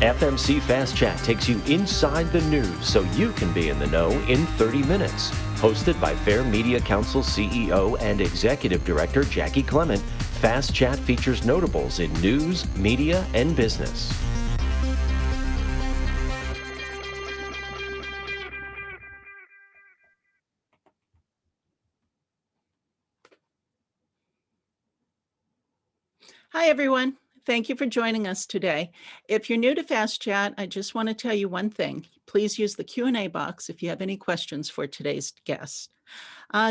FMC Fast Chat takes you inside the news so you can be in the know in 30 minutes. Hosted by Fair Media Council CEO and Executive Director Jackie Clement, Fast Chat features notables in news, media, and business. Hi, everyone. Thank you for joining us today. If you're new to Fast Chat, I just want to tell you one thing. Please use the Q&A box if you have any questions for today's guest.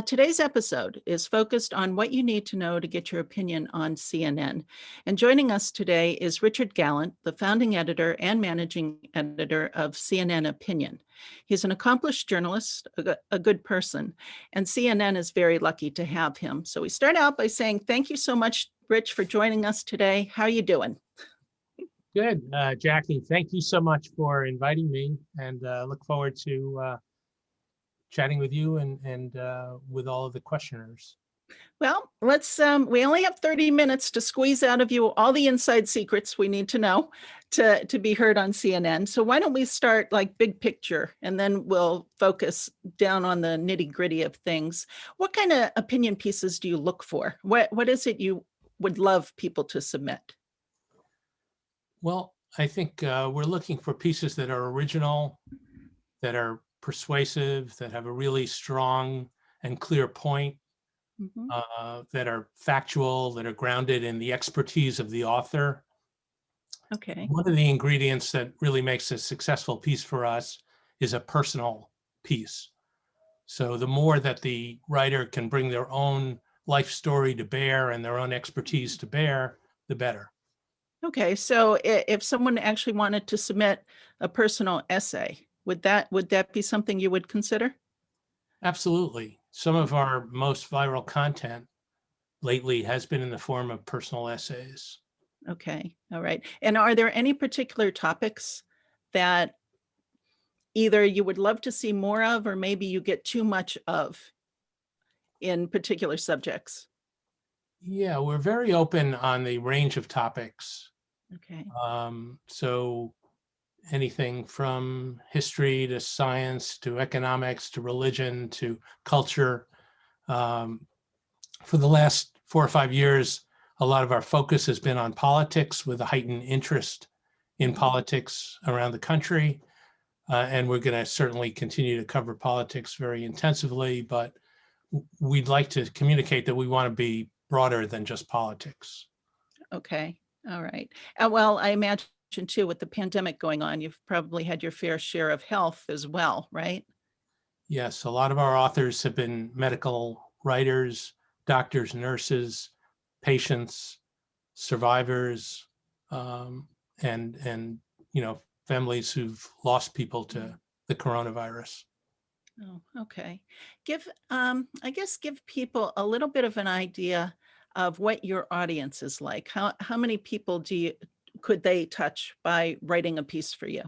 Today's episode is focused on what you need to know to get your opinion on CNN. And joining us today is Richard Gallant, the founding editor and managing editor of CNN Opinion. He's an accomplished journalist, a good person, and CNN is very lucky to have him. So we start out by saying thank you so much, Rich, for joining us today. How are you doing? Good, Jackie. Thank you so much for inviting me, and look forward to chatting with you and with all of the questioners. Well, let's, we only have 30 minutes to squeeze out of you all the inside secrets we need to know to be heard on CNN. So why don't we start like big picture, and then we'll focus down on the nitty gritty of things. What kind of opinion pieces do you look for? What is it you would love people to submit? Well, I think we're looking for pieces that are original, that are persuasive, that have a really strong and clear point, that are factual, that are grounded in the expertise of the author. Okay. One of the ingredients that really makes a successful piece for us is a personal piece. So the more that the writer can bring their own life story to bear and their own expertise to bear, the better. Okay, so if someone actually wanted to submit a personal essay, would that be something you would consider? Absolutely. Some of our most viral content lately has been in the form of personal essays. Okay, all right. And are there any particular topics that either you would love to see more of, or maybe you get too much of in particular subjects? Yeah, we're very open on the range of topics. Okay. So anything from history to science to economics to religion to culture. For the last 4 or 5 years, a lot of our focus has been on politics, with a heightened interest in politics around the country. And we're going to certainly continue to cover politics very intensively, but we'd like to communicate that we want to be broader than just politics. Okay, all right. Well, I imagine too, with the pandemic going on, you've probably had your fair share of health as well, right? Yes, a lot of our authors have been medical writers, doctors, nurses, patients, survivors, and families who've lost people to the coronavirus. Oh, okay. I guess give people a little bit of an idea of what your audience is like. How many people could they touch by writing a piece for you?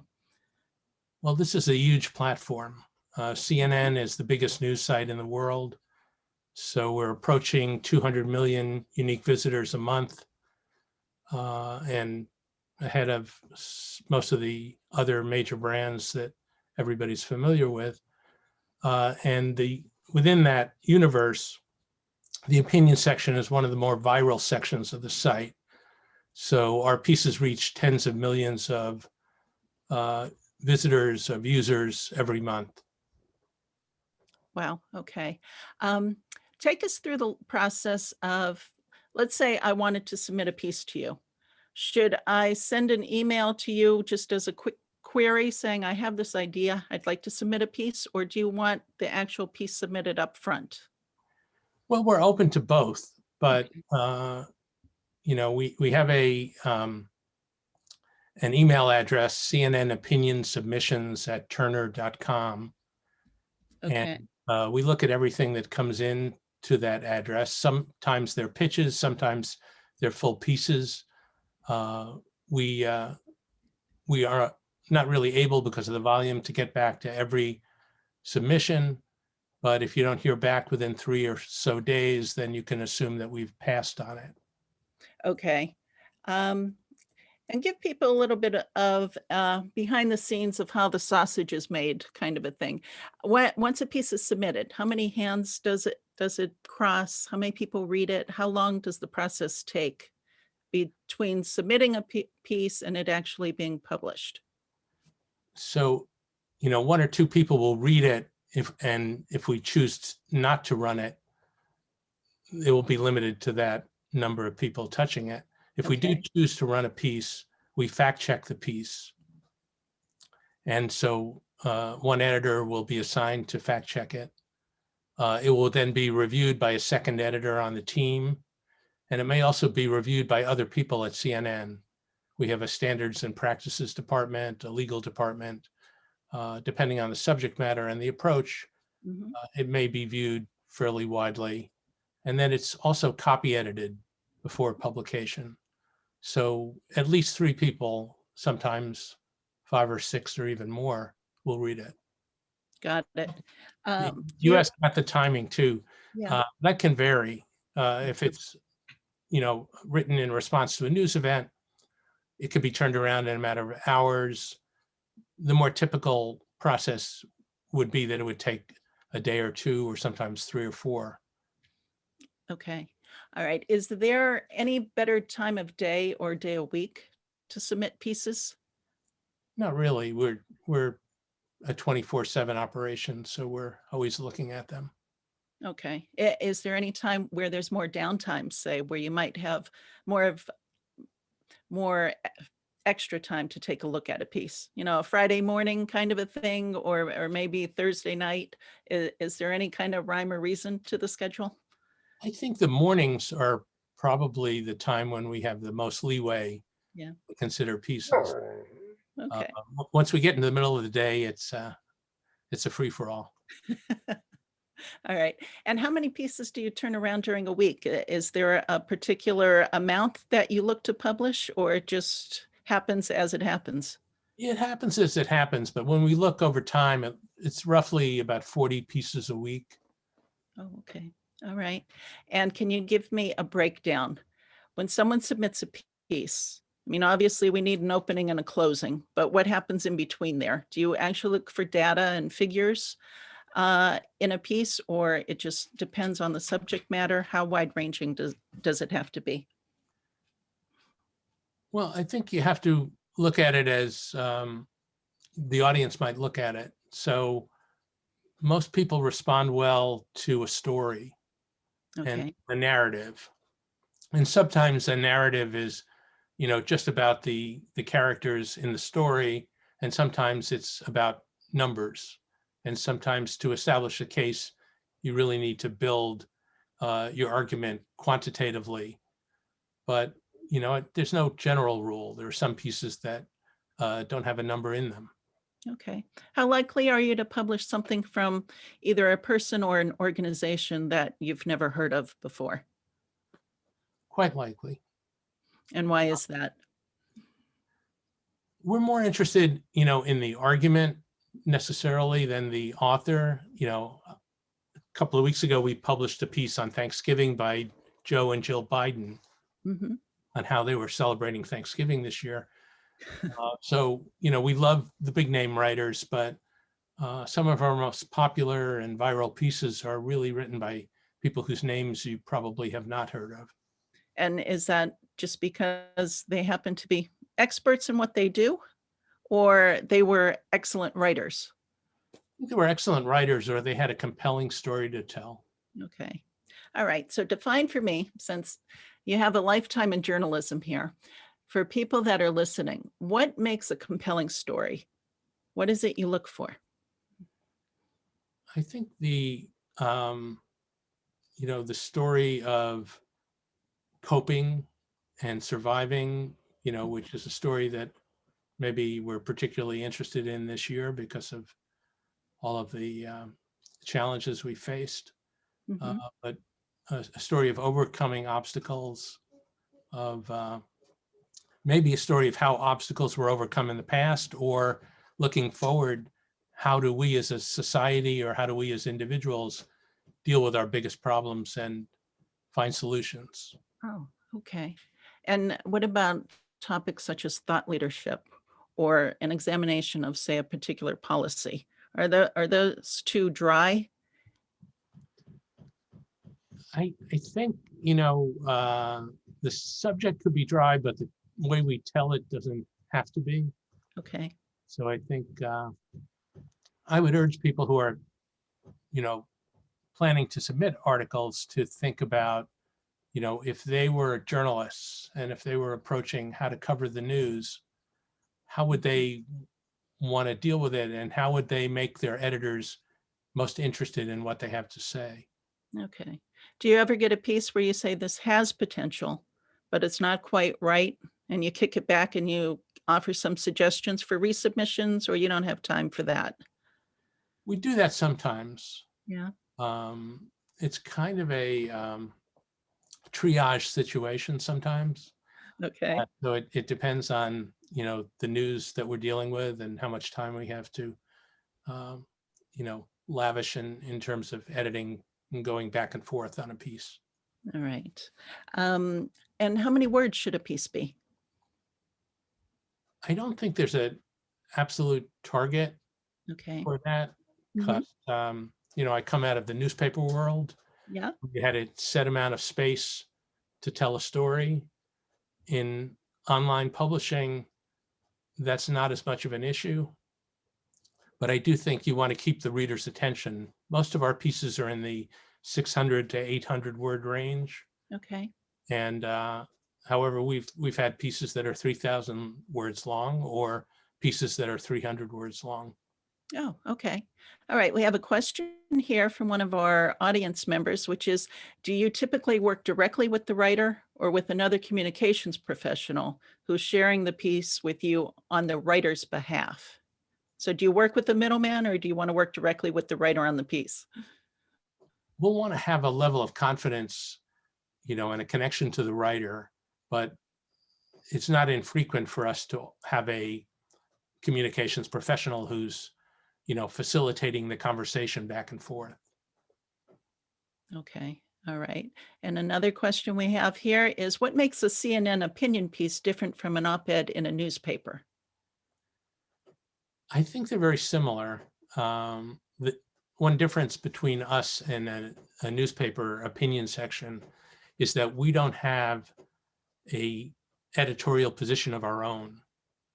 Well, this is a huge platform. CNN is the biggest news site in the world. So we're approaching 200 million unique visitors a month, and ahead of most of the other major brands that everybody's familiar with. And within that universe, the opinion section is one of the more viral sections of the site. So our pieces reach tens of millions of visitors, of users every month. Wow, okay. Take us through the process of, let's say I wanted to submit a piece to you. Should I send an email to you just as a quick query saying, I have this idea, I'd like to submit a piece, or do you want the actual piece submitted up front? Well, we're open to both, but we have an email address, cnnopinionsubmissions@turner.com. Okay. And we look at everything that comes in to that address. Sometimes they're pitches, sometimes they're full pieces. We are not really able, because of the volume, to get back to every submission. But if you don't hear back within 3 or so days, then you can assume that we've passed on it. Okay. And give people a little bit of behind the scenes of how the sausage is made, kind of a thing. Once a piece is submitted, how many hands does it cross? How many people read it? How long does the process take between submitting a piece and it actually being published? So, one or two people will read it, if we choose not to run it, it will be limited to that number of people touching it. If we do Okay. choose to run a piece, we fact check the piece. And so one editor will be assigned to fact check it. It will then be reviewed by a second editor on the team. And it may also be reviewed by other people at CNN. We have a standards and practices department, a legal department. Depending on the subject matter and the approach, Mhm. it may be viewed fairly widely. And then it's also copy edited before publication. So at least 3 people, sometimes 5 or 6 or even more, will read it. Got it. You asked about the timing too. Yeah. That can vary. If it's, written in response to a news event, it could be turned around in a matter of hours. The more typical process would be that it would take a day or 2, or sometimes 3 or 4. Okay. All right. Is there any better time of day or day of week to submit pieces? Not really. We're a 24/7 operation, so we're always looking at them. Okay. Is there any time where there's more downtime, say, where you might have more extra time to take a look at a piece? A Friday morning kind of a thing, or maybe Thursday night? Is there any kind of rhyme or reason to the schedule? I think the mornings are probably the time when we have the most leeway Yeah. to consider pieces. Okay. Once we get into the middle of the day, it's a free-for-all. All right. And how many pieces do you turn around during a week? Is there a particular amount that you look to publish, or it just happens as it happens? It happens as it happens, but when we look over time, it's roughly about 40 pieces a week. Oh, okay. All right. And can you give me a breakdown? When someone submits a piece, I mean, obviously we need an opening and a closing, but what happens in between there? Do you actually look for data and figures in a piece, or it just depends on the subject matter? How wide ranging does it have to be? Well, I think you have to look at it as the audience might look at it. So most people respond well to a story and Okay. a narrative. And sometimes a narrative is, just about the characters in the story. And sometimes it's about numbers. And sometimes to establish a case, you really need to build your argument quantitatively. But, there's no general rule. There are some pieces that don't have a number in them. Okay. How likely are you to publish something from either a person or an organization that you've never heard of before? Quite likely. And why is that? We're more interested, in the argument necessarily than the author. A couple of weeks ago, we published a piece on Thanksgiving by Joe and Jill Biden Mhm. on how they were celebrating Thanksgiving this year. So, we love the big name writers, but some of our most popular and viral pieces are really written by people whose names you probably have not heard of. And is that just because they happen to be experts in what they do, or they were excellent writers? I think they were excellent writers, or they had a compelling story to tell. Okay. All right. So define for me, since you have a lifetime in journalism here, for people that are listening, what makes a compelling story? What is it you look for? I think the story of coping and surviving, which is a story that maybe we're particularly interested in this year because of all of the challenges we faced. Mhm. But a story of overcoming obstacles, of maybe a story of how obstacles were overcome in the past, or looking forward, how do we as a society, or how do we as individuals deal with our biggest problems and find solutions? Oh, okay. And what about topics such as thought leadership or an examination of, say, a particular policy? Are those too dry? I think, the subject could be dry, but the way we tell it doesn't have to be. Okay. So I think I would urge people who are, planning to submit articles to think about, if they were journalists and if they were approaching how to cover the news, how would they want to deal with it, and how would they make their editors most interested in what they have to say? Okay. Do you ever get a piece where you say this has potential, but it's not quite right, and you kick it back and you offer some suggestions for resubmissions, or you don't have time for that? We do that sometimes. Yeah. It's kind of a triage situation sometimes. Okay. So it depends on, the news that we're dealing with and how much time we have to, um, lavish in terms of editing and going back and forth on a piece. All right. And how many words should a piece be? I don't think there's a absolute target Okay. for that Mhm. because, I come out of the newspaper world. Yeah. We had a set amount of space to tell a story. In online publishing, that's not as much of an issue. But I do think you want to keep the reader's attention. Most of our pieces are in the 600 to 800 word range. Okay. And however, we've had pieces that are 3,000 words long or pieces that are 300 words long. Oh, okay. All right. We have a question here from one of our audience members, which is, do you typically work directly with the writer or with another communications professional who's sharing the piece with you on the writer's behalf? So do you work with the middleman, or do you want to work directly with the writer on the piece? We'll want to have a level of confidence, and a connection to the writer, but it's not infrequent for us to have a communications professional who's, facilitating the conversation back and forth. Okay. All right. And another question we have here is, what makes a CNN opinion piece different from an op-ed in a newspaper? I think they're very similar. The one difference between us and a newspaper opinion section is that we don't have a editorial position of our own.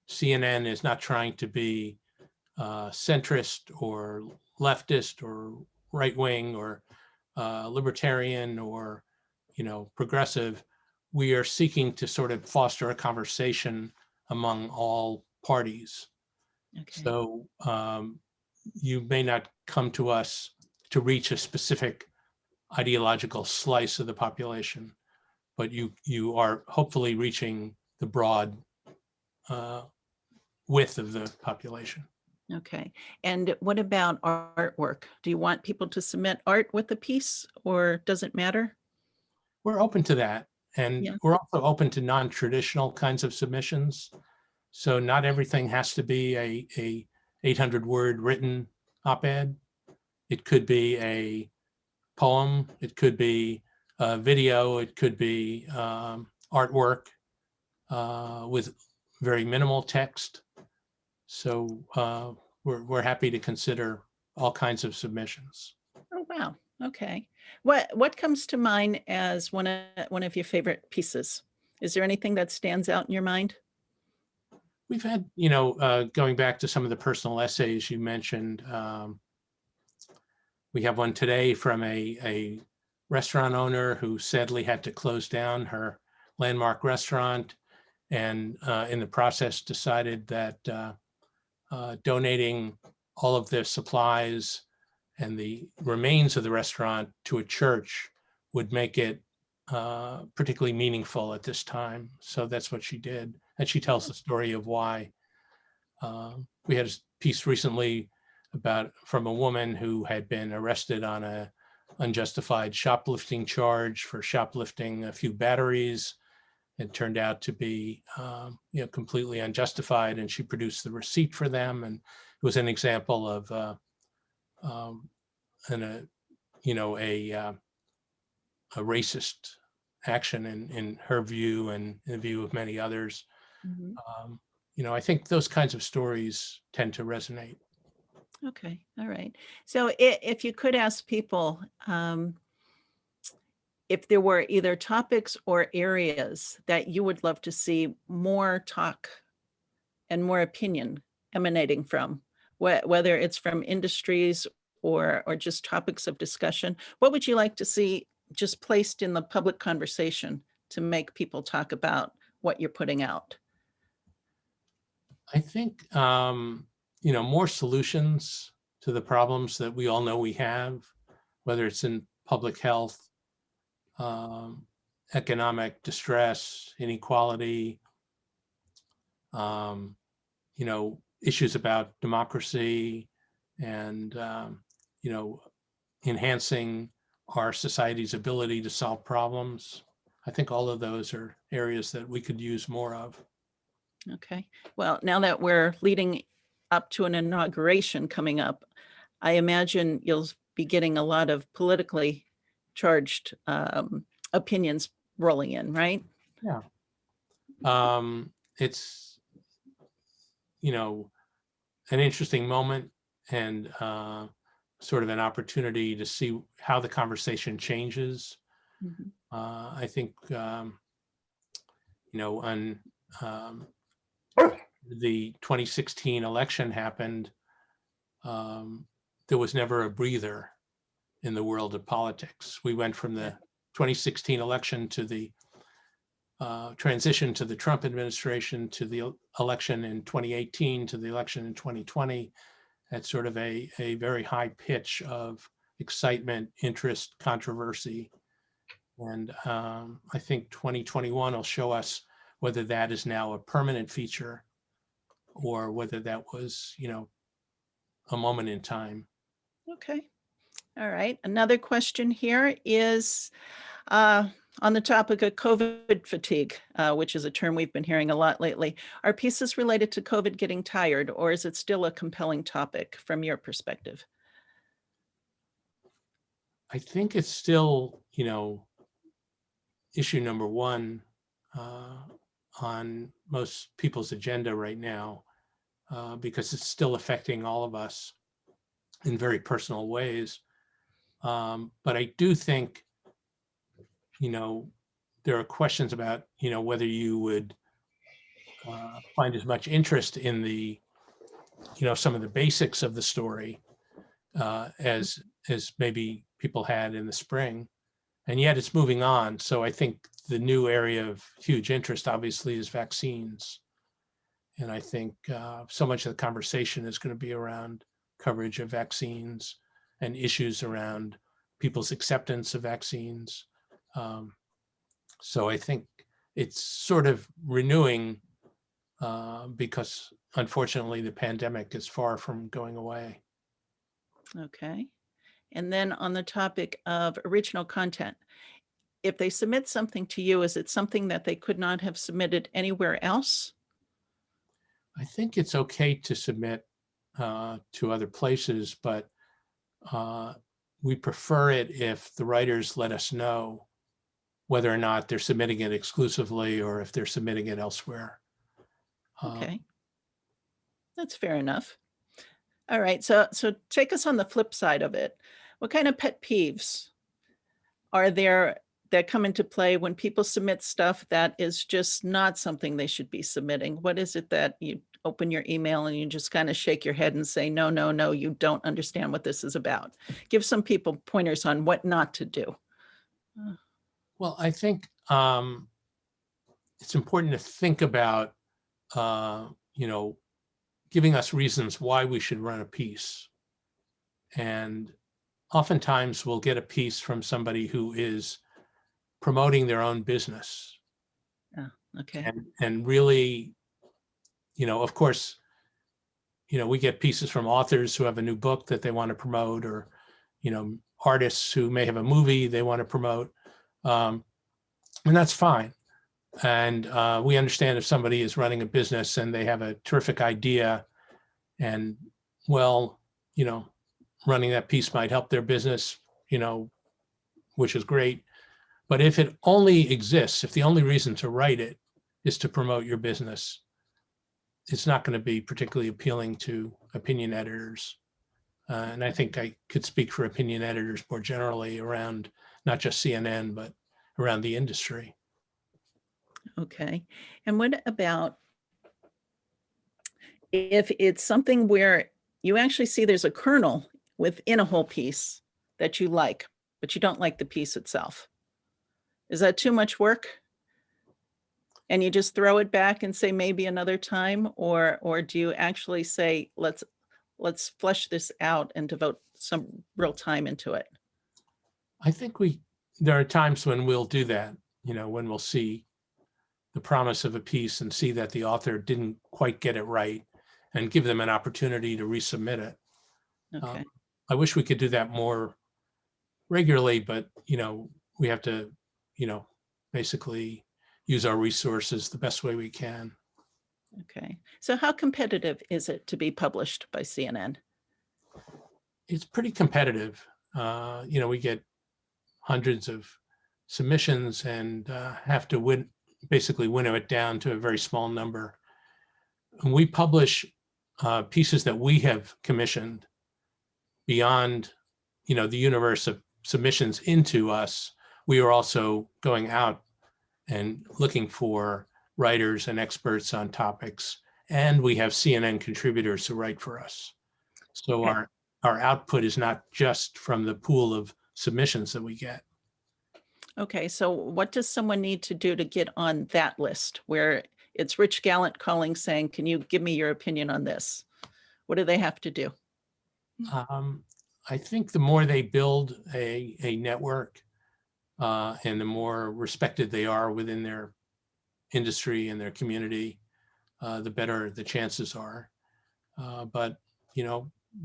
CNN is not trying to be centrist or leftist or right wing or libertarian or progressive. We are seeking to sort of foster a conversation among all parties. Okay. So you may not come to us to reach a specific ideological slice of the population, but you are hopefully reaching the broad width of the population. Okay. And what about artwork? Do you want people to submit art with the piece, or does it matter? We're open to that. And Yeah. we're also open to non-traditional kinds of submissions. So not everything has to be a 800 word written op-ed. It could be a poem. It could be a video. It could be artwork with very minimal text. So we're happy to consider all kinds of submissions. Oh, wow. Okay. What comes to mind as one of your favorite pieces? Is there anything that stands out in your mind? We've had, going back to some of the personal essays you mentioned, we have one today from a restaurant owner who sadly had to close down her landmark restaurant, and in the process decided that donating all of their supplies and the remains of the restaurant to a church would make it particularly meaningful at this time. So that's what she did. And she tells the story of why. We had a piece recently from a woman who had been arrested on a unjustified shoplifting charge for shoplifting a few batteries. It turned out to be completely unjustified, and she produced the receipt for them. And it was an example of a racist action in her view and in the view of many others. Mhm. I think those kinds of stories tend to resonate. Okay, all right. So if you could ask people, if there were either topics or areas that you would love to see more talk and more opinion emanating from, whether it's from industries or just topics of discussion, what would you like to see just placed in the public conversation to make people talk about what you're putting out? I think, more solutions to the problems that we all know we have, whether it's in public health, um, economic distress, inequality, um, issues about democracy and, enhancing our society's ability to solve problems. I think all of those are areas that we could use more of. Okay. Well, now that we're leading up to an inauguration coming up, I imagine you'll be getting a lot of politically charged opinions rolling in, right? Yeah. It's, an interesting moment and sort of an opportunity to see how the conversation changes. Mhm. I think, on the 2016 election happened, there was never a breather in the world of politics. We went from the 2016 election to the transition to the Trump administration, to the election in 2018, to the election in 2020, at sort of a very high pitch of excitement, interest, controversy. And I think 2021 will show us whether that is now a permanent feature or whether that was, a moment in time. Okay. All right. Another question here is uh, on the topic of COVID fatigue, which is a term we've been hearing a lot lately. Are pieces related to COVID getting tired, or is it still a compelling topic from your perspective? I think it's still, issue number one on most people's agenda right now, because it's still affecting all of us in very personal ways. But I do think, there are questions about, whether you would find as much interest in the, some of the basics of the story as maybe people had in the spring. And yet it's moving on. So I think the new area of huge interest, obviously, is vaccines. And I think so much of the conversation is going to be around coverage of vaccines and issues around people's acceptance of vaccines. So I think it's sort of renewing because unfortunately the pandemic is far from going away. Okay. And then on the topic of original content, if they submit something to you, is it something that they could not have submitted anywhere else? I think it's okay to submit to other places, but we prefer it if the writers let us know whether or not they're submitting it exclusively or if they're submitting it elsewhere. Okay. That's fair enough. All right. So take us on the flip side of it. What kind of pet peeves are there that come into play when people submit stuff that is just not something they should be submitting? What is it that you open your email and you just kind of shake your head and say, no, no, no, you don't understand what this is about? Give some people pointers on what not to do. Well, I think it's important to think about, giving us reasons why we should run a piece. And oftentimes we'll get a piece from somebody who is promoting their own business. Okay. And really, of course, we get pieces from authors who have a new book that they want to promote, or, artists who may have a movie they want to promote. And that's fine. And we understand if somebody is running a business and they have a terrific idea and, well, running that piece might help their business, which is great. But if it only exists, if the only reason to write it is to promote your business, it's not going to be particularly appealing to opinion editors. And I think I could speak for opinion editors more generally around not just CNN, but around the industry. Okay. And what about if it's something where you actually see there's a kernel within a whole piece that you like, but you don't like the piece itself? Is that too much work? And you just throw it back and say maybe another time, or do you actually say let's flesh this out and devote some real time into it? I think there are times when we'll do that, when we'll see the promise of a piece and see that the author didn't quite get it right and give them an opportunity to resubmit it. Okay. I wish we could do that more regularly, but, we have to, basically use our resources the best way we can. Okay. So how competitive is it to be published by CNN? It's pretty competitive. We get hundreds of submissions and have to basically winnow it down to a very small number. And we publish pieces that we have commissioned beyond, the universe of submissions into us. We are also going out and looking for writers and experts on topics, and we have CNN contributors who write for us. So Okay. our output is not just from the pool of submissions that we get. Okay. So what does someone need to do to get on that list where it's Rich Gallant calling saying, can you give me your opinion on this? What do they have to do? I think the more they build a network and the more respected they are within their industry and their community, the better the chances are. But,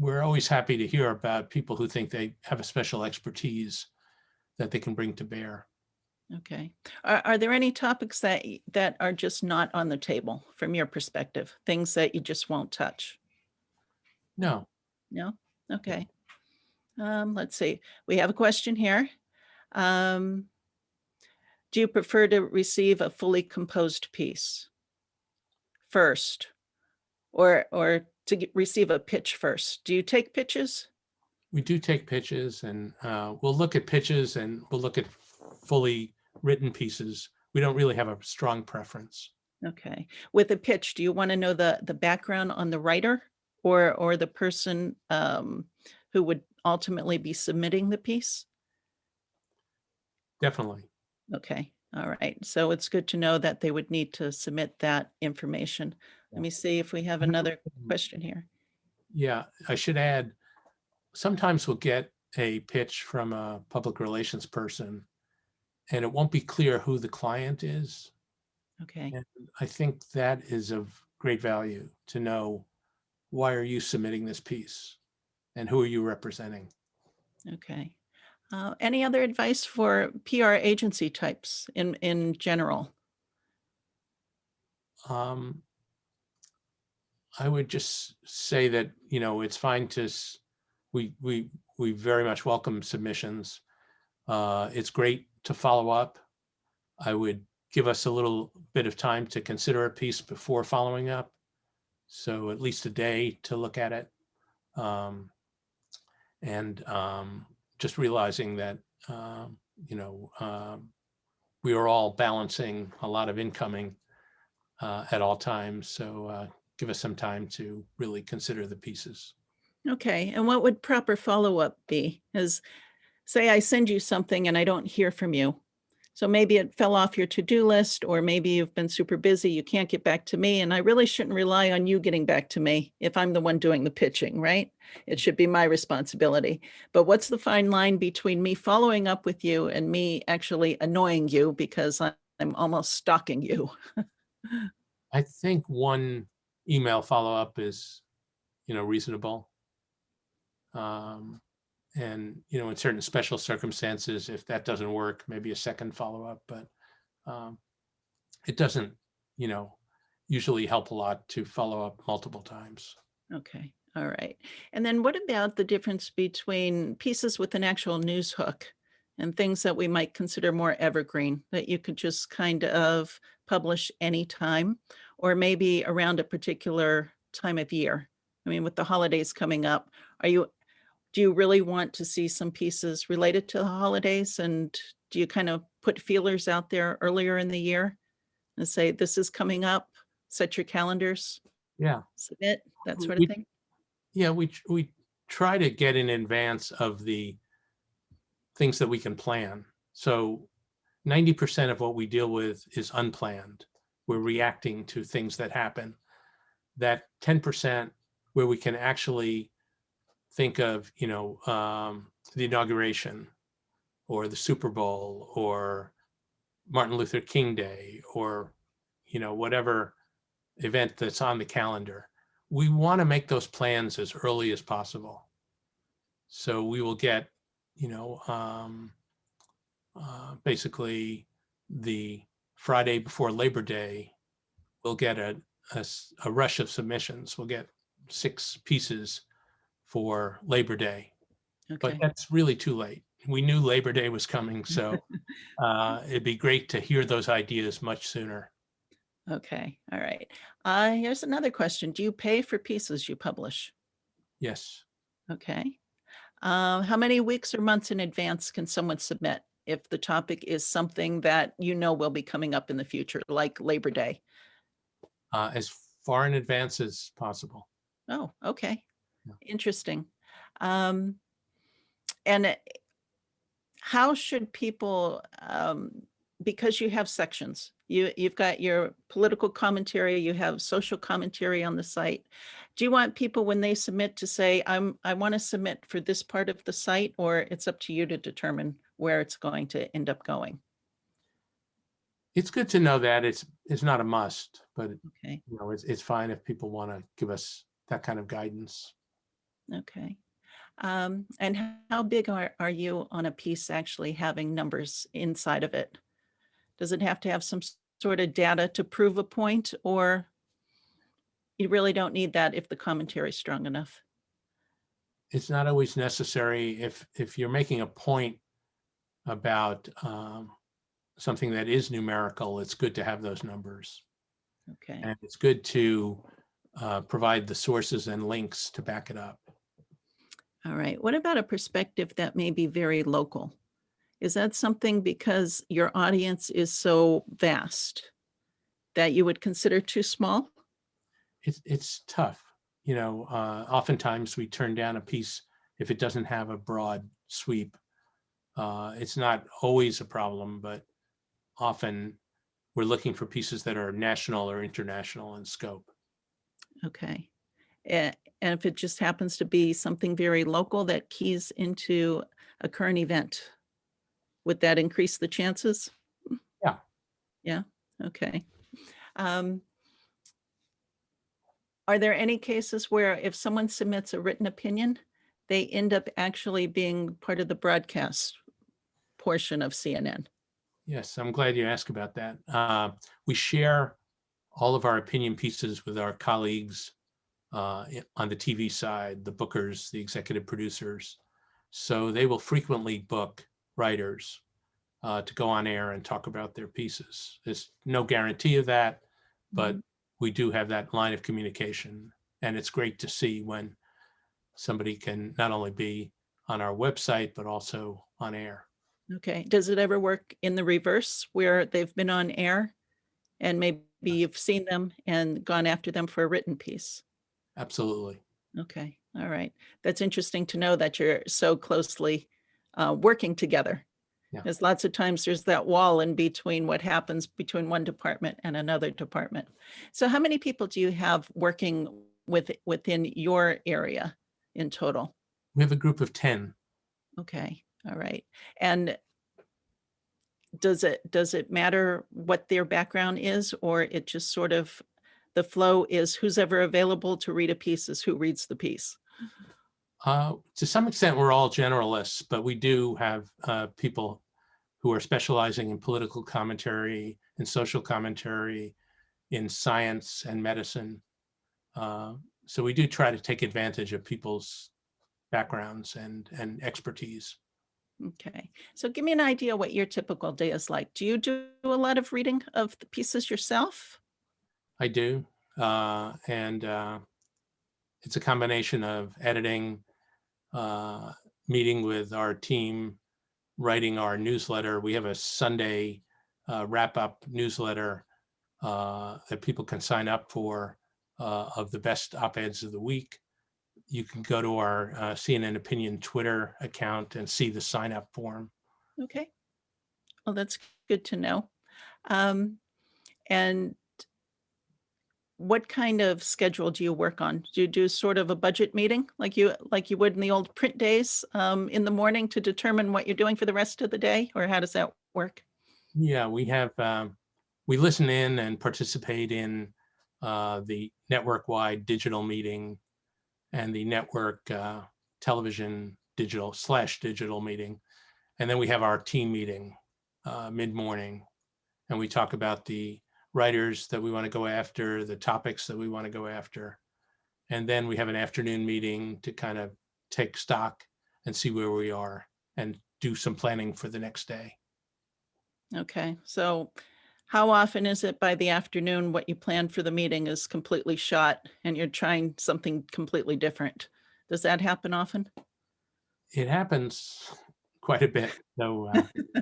we're always happy to hear about people who think they have a special expertise that they can bring to bear. Okay. Are there any topics that are just not on the table from your perspective? Things that you just won't touch? No. No? Okay. Let's see. We have a question here. Do you prefer to receive a fully composed piece first, or to receive a pitch first? Do you take pitches? We do take pitches, and we'll look at pitches and we'll look at fully written pieces. We don't really have a strong preference. Okay. With a pitch, do you want to know the background on the writer or the person who would ultimately be submitting the piece? Definitely. Okay. All right. So it's good to know that they would need to submit that information. Let me see if we have another question here. Yeah, I should add, sometimes we'll get a pitch from a public relations person and it won't be clear who the client is. Okay. And I think that is of great value to know, why are you submitting this piece and who are you representing? Okay. Any other advice for PR agency types in general? I would just say that, it's fine to, we very much welcome submissions. It's great to follow up. I would give us a little bit of time to consider a piece before following up. So at least a day to look at it. Just realizing that, we are all balancing a lot of incoming at all times. So give us some time to really consider the pieces. Okay. And what would proper follow-up be? As say I send you something and I don't hear from you. So maybe it fell off your to-do list, or maybe you've been super busy, you can't get back to me, and I really shouldn't rely on you getting back to me if I'm the one doing the pitching, right? It should be my responsibility. But what's the fine line between me following up with you and me actually annoying you because I'm almost stalking you? I think one email follow-up is, reasonable. And, in certain special circumstances, if that doesn't work, maybe a second follow-up, but it doesn't, usually help a lot to follow up multiple times. Okay. All right. And then what about the difference between pieces with an actual news hook and things that we might consider more evergreen that you could just kind of publish anytime, or maybe around a particular time of year. I mean, with the holidays coming up, do you really want to see some pieces related to the holidays? And do you kind of put feelers out there earlier in the year and say, this is coming up, set your calendars, Yeah. submit, that sort of We, thing? yeah, we try to get in advance of the things that we can plan. So 90% of what we deal with is unplanned. We're reacting to things that happen. That 10% where we can actually think of, the inauguration or the Super Bowl or Martin Luther King Day or, whatever event that's on the calendar. We want to make those plans as early as possible. So we will get, basically the Friday before Labor Day, we'll get a rush of submissions. We'll get 6 pieces for Labor Day, but Okay. that's really too late. We knew Labor Day was coming, so it'd be great to hear those ideas much sooner. Okay. All right. Here's another question. Do you pay for pieces you publish? Yes. Okay. How many weeks or months in advance can someone submit if the topic is something that will be coming up in the future, like Labor Day? As far in advance as possible. Oh, okay. Yeah. Interesting. Um, and how should people, because you have sections, you've got your political commentary, you have social commentary on the site. Do you want people when they submit to say, I want to submit for this part of the site, or it's up to you to determine where it's going to end up going? It's good to know that it's not a must, but Okay. it's fine if people want to give us that kind of guidance. Okay. And how big are you on a piece actually having numbers inside of it? Does it have to have some sort of data to prove a point, or you really don't need that if the commentary is strong enough? It's not always necessary if you're making a point about something that is numerical. It's good to have those numbers, Okay. and it's good to provide the sources and links to back it up. All right. What about a perspective that may be very local? Is that something, because your audience is so vast, that you would consider too small? It's tough. Oftentimes we turn down a piece if it doesn't have a broad sweep. It's not always a problem, but often we're looking for pieces that are national or international in scope. Okay. And if it just happens to be something very local that keys into a current event, would that increase the chances? Yeah. Yeah. Okay. Um, Are there any cases where if someone submits a written opinion, they end up actually being part of the broadcast portion of CNN? Yes, I'm glad you asked about that. We share all of our opinion pieces with our colleagues on the TV side, the bookers, the executive producers. So they will frequently book writers to go on air and talk about their pieces. There's no guarantee of that, but we do have that line of communication. And it's great to see when somebody can not only be on our website, but also on air. Okay. Does it ever work in the reverse where they've been on air and maybe you've seen them and gone after them for a written piece? Absolutely. Okay. All right. That's interesting to know that you're so closely working together. Yeah. Because lots of times there's that wall in between what happens between one department and another department. So how many people do you have working within your area in total? We have a group of 10. Okay. All right. And does it matter what their background is, or it just sort of the flow is who's ever available to read a piece is who reads the piece? To some extent, we're all generalists, but we do have people who are specializing in political commentary and social commentary, in science and medicine. So we do try to take advantage of people's backgrounds and expertise. Okay. So give me an idea what your typical day is like. Do you do a lot of reading of the pieces yourself? I do. And it's a combination of editing, uh, meeting with our team, writing our newsletter. We have a Sunday wrap-up newsletter that people can sign up for of the best op-eds of the week. You can go to our CNN Opinion Twitter account and see the sign-up form. Okay. Well, that's good to know. Um, and what kind of schedule do you work on? Do you do sort of a budget meeting like you would in the old print days in the morning to determine what you're doing for the rest of the day, or how does that work? Yeah, we have, we listen in and participate in the network-wide digital meeting and the network television digital meeting. And then we have our team meeting mid-morning, and we talk about the writers that we want to go after, the topics that we want to go after. And then we have an afternoon meeting to kind of take stock and see where we are and do some planning for the next day. Okay. So how often is it by the afternoon what you plan for the meeting is completely shot and you're trying something completely different? Does that happen often? It happens quite a bit, so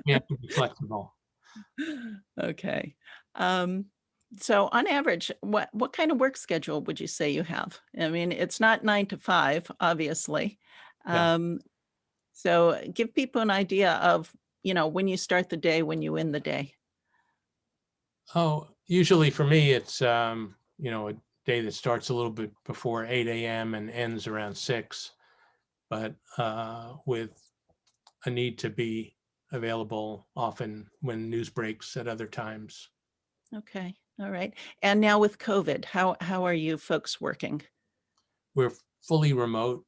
we have to be flexible. Okay. So on average, what kind of work schedule would you say you have? I mean, it's not 9 to 5, obviously. Yeah. So give people an idea of, when you start the day, when you end the day. Oh, usually for me, it's a day that starts a little bit before 8 a.m. and ends around 6, but with a need to be available often when news breaks at other times. Okay. All right. And now with COVID, how are you folks working? We're fully remote,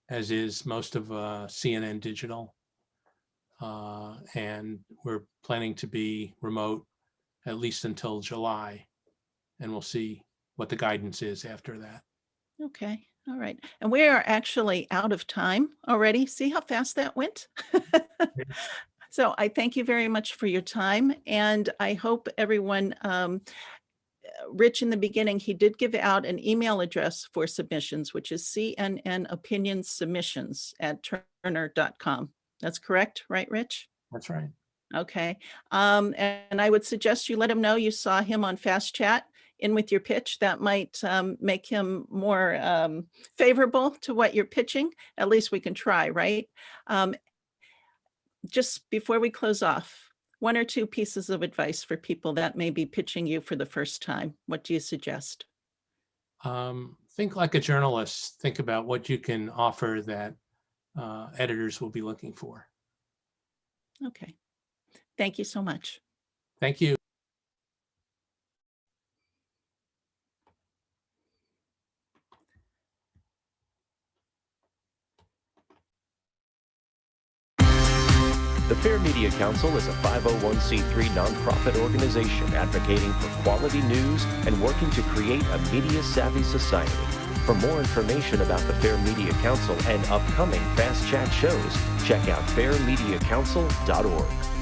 as is most of CNN Digital, and we're planning to be remote at least until July, and we'll see what the guidance is after that. Okay. All right. And we are actually out of time already. See how fast that went? So I thank you very much for your time. And I hope everyone, Rich in the beginning, he did give out an email address for submissions, which is cnnopinionsubmissions@turner.com. That's correct, right, Rich? That's right. Okay. And I would suggest you let him know you saw him on Fast Chat in with your pitch. That might make him more favorable to what you're pitching. At least we can try, right? Just before we close off, 1 or 2 pieces of advice for people that may be pitching you for the first time. What do you suggest? Think like a journalist. Think about what you can offer that editors will be looking for. Okay. Thank you so much. Thank you. The Fair Media Council is a 501c3 nonprofit organization advocating for quality news and working to create a media-savvy society. For more information about the Fair Media Council and upcoming Fast Chat shows, check out fairmediacouncil.org.